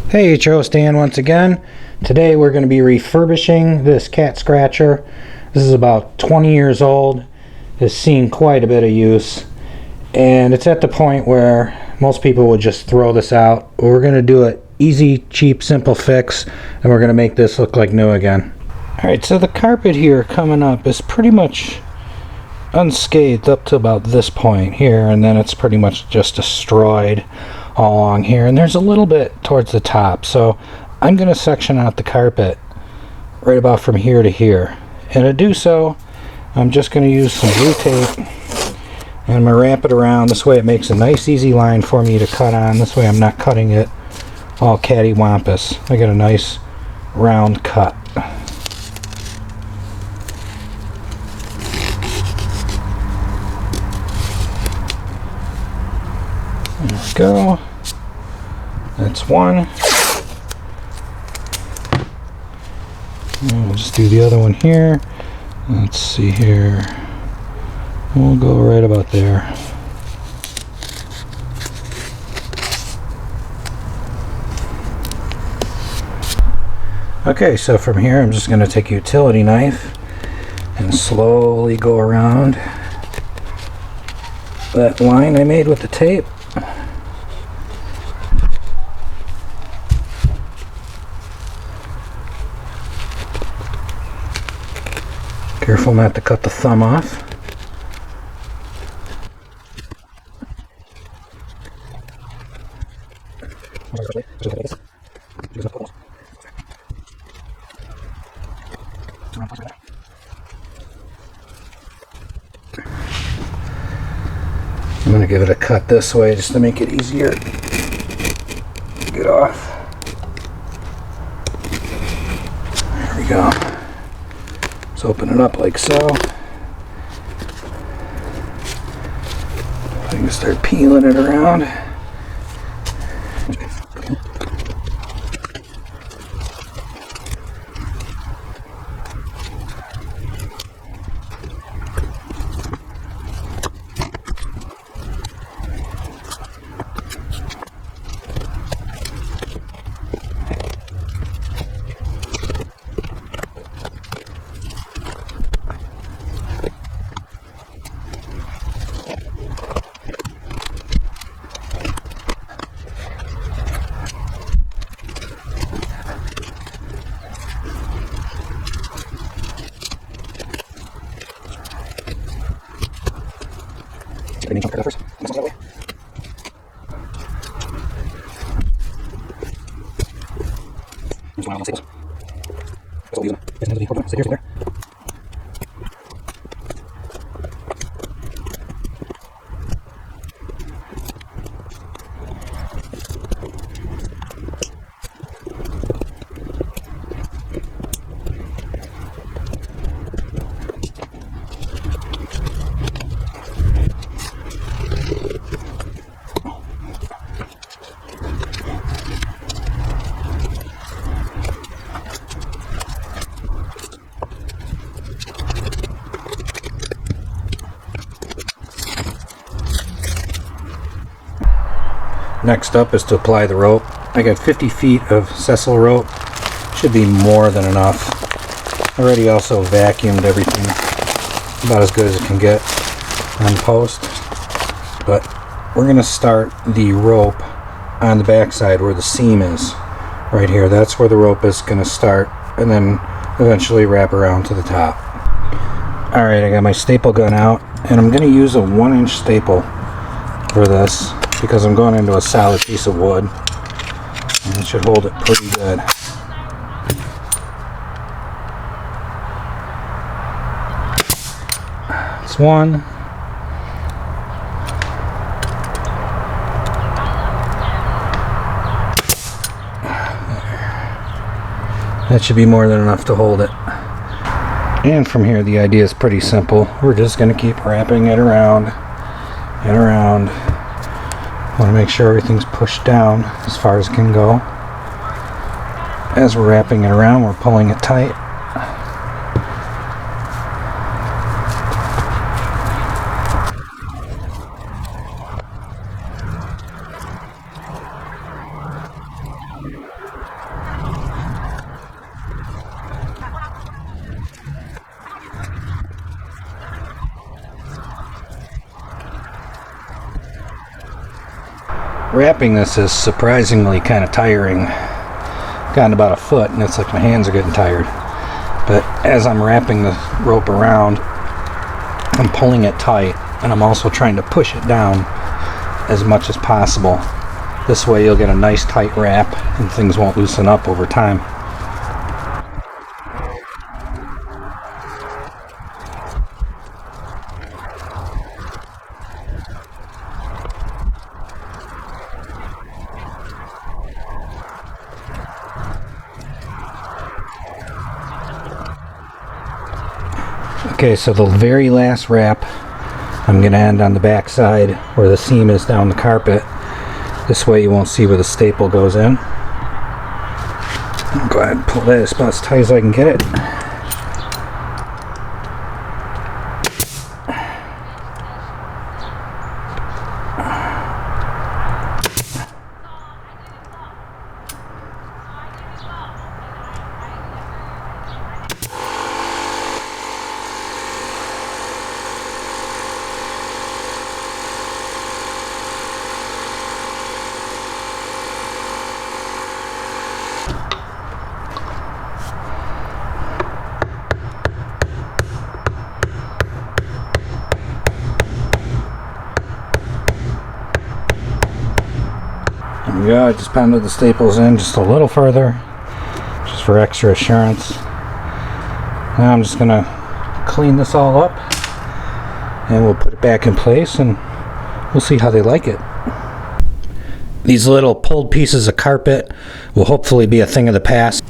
Hey, it's your host Dan once again. Today we're going to be refurbishing this cat scratcher. This is about 20 years old. It's seen quite a bit of use, and it's at the point where most people would just throw this out. We're going to do an easy, cheap, simple fix, and we're going to make this look like new again. Alright, so the carpet here coming up is pretty much unscathed up to about this point here, and then it's pretty much just destroyed all along here, and there's a little bit towards the top, so I'm going to section out the carpet right about from here to here. And to do so, I'm just going to use some blue tape, and I'm going to wrap it around. This way it makes a nice easy line for me to cut on. This way I'm not cutting it all cattywampus. I get a nice round cut. There we go. That's one. And we'll just do the other one here. Let's see here. We'll go right about there. Okay, so from here I'm just going to take a utility knife and slowly go around that line I made with the tape. Careful not to cut the thumb off. I'm going to give it a cut this way just to make it easier to get off. There we go. Let's open it up like so. I can start peeling it around. Next up is to apply the rope. I got 50 feet of sessile rope. Should be more than enough. I already also vacuumed everything about as good as it can get on post. But we're going to start the rope on the back side where the seam is. Right here. That's where the rope is going to start, and then eventually wrap around to the top. Alright, I got my staple gun out, and I'm going to use a 1-inch staple for this, because I'm going into a solid piece of wood, and it should hold it pretty good. That's one. That should be more than enough to hold it. And from here the idea is pretty simple. We're just going to keep wrapping it around and around. Want to make sure everything's pushed down as far as it can go. As we're wrapping it around, we're pulling it tight. Wrapping this is surprisingly kind of tiring. Gotten about a foot and it's like my hands are getting tired. But as I'm wrapping the rope around, I'm pulling it tight and I'm also trying to push it down as much as possible. This way you'll get a nice tight wrap and things won't loosen up over time. Okay, so the very last wrap I'm going to end on the back side where the seam is down the carpet. This way you won't see where the staple goes in. I'll go ahead and pull that about as tight as I can get it. There we go, I just pounded the staples in just a little further, just for extra assurance. Now I'm just going to clean this all up, and we'll put it back in place, and we'll see how they like it. These little pulled pieces of carpet will hopefully be a thing of the past.